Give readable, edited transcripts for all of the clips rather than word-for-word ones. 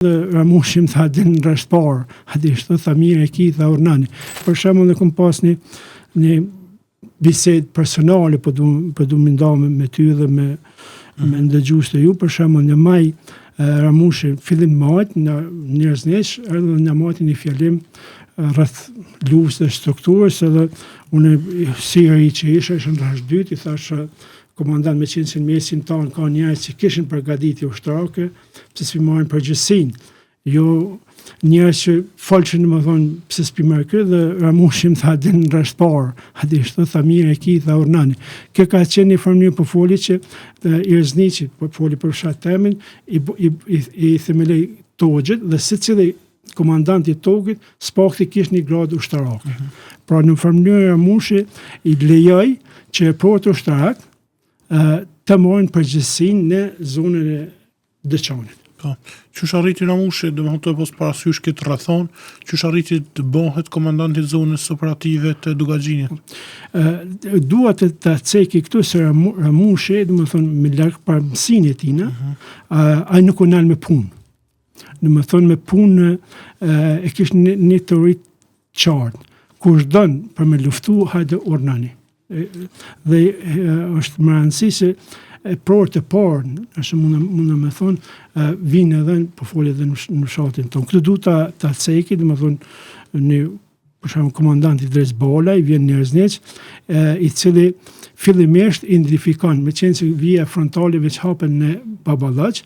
Ramushi më tha din në rresht parë, hadi shto tha mirë e ki, tha urnani. Për shembull ne kom pas një bisedë personale, po du më nda me ty dhe me ndëgjues të ju, për shembull në maj Ramushi fillim majt, njerëz nesh, edhe në majt një fjalim rreth luftës dhe strukturës, edhe unë si ai që isha në rresht dytë, i thash komandant me qenë që në mesin tanë ka njerëz që kishin përgatitje ushtrake, pse s'pi marrin përgjegjësinë. Jo njerëz që falshin domethënë pse s'pi marr kë dhe Ramushi më tha din në rresht parë, hadi shto tha mirë e ki, tha urnani. Kjo ka qenë një formë po foli që Irzniçi po foli për fshat temin, i themeloi togjet dhe secili komandant i togit s'pakti kish një gradë ushtarake. Pra në formën Ramushi i lejoj që port ushtarak të marrin përgjegjësinë në zonën e Deçanit. Po. Qysh arriti Ramushi, domethënë të pos parasysh këtë rrethon, qysh arriti të bëhet komandanti i zonës operative të Dugaxhinit? Dua të ceki këtu se Ramushi, domethënë me larg parëmsinë e tina, ai nuk u nal me punë. Domethënë me punë e kish një teori qartë. Kush don për me luftu, hajde urnani. Dhe është më rëndësi se prorët e parë, është mund me thonë, vinë edhe, po folë edhe në fshatin tonë. Këtë du ta ceki, dhe me thonë, për shembull komandanti Dres Balaj, vjen në Irzniç, i cili fillimisht identifikon, me qenë se vija frontale veç hapen në Baballaç,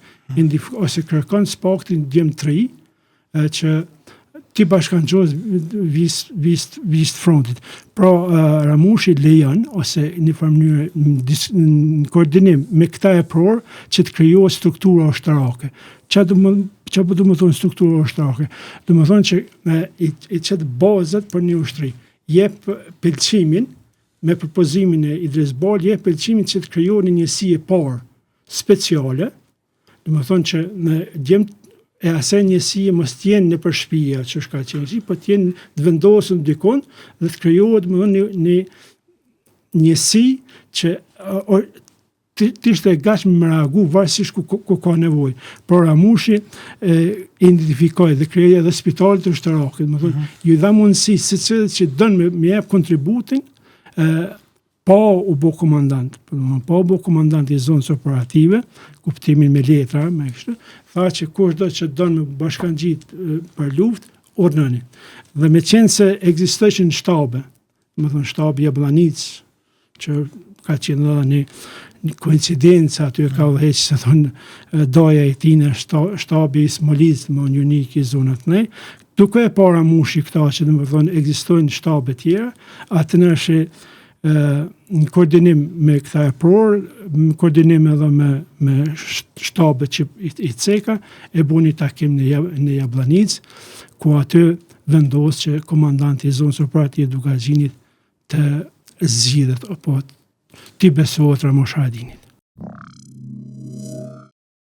ose kërkon s'paktin djem 3, që ti bashkangjohet vist frontit. Pra Ramushi lejon ose në mënyrë në koordinim me këta e pror që të krijohet struktura ushtarake. Çfarë do të thonë struktura ushtarake? Do të thonë që i çet bazat për një ushtri. Jep pëlqimin me propozimin e Idris Bal, jep pëlqimin që të krijohet një njësi e parë speciale. Do të thonë që në djem e asaj njësie mos t'jenë në për shtëpia që shka qenë, po t'jenë të vendosën dikon dhe të krijohet një njësi që t'ishte e gatshme me reagu varësisht ku ka nevojë. Por Ramushi identifikoi dhe krijoi edhe spitalet ushtarake, domethënë ju dha mundësi secili që don me jep kontributin pa u bë komandant, pa u bë komandant i zonës operative, kuptimin me letra, me kështu, tha që kushdo që don me bashkangjit për luftë, urnani. Dhe me qenë se ekzistojnë shtabe, domethënë shtabi Jablanic, që ka qenë edhe një koincidencë aty ka udhëheq se thonë doja e tij në shtabi i Smolicë, më unik i zonat ne. Duke e para Ramushi këta që domethënë ekzistojnë shtabe tjera, atë nëse në koordinim me këta e pror, në koordinim edhe me shtabet që i ceka, e bu një takim në Jablanic, ku aty vendos që komandanti i zonës operative Dugaxhinit të zgjidhet, apo t'i besohet Ramush Haradinit.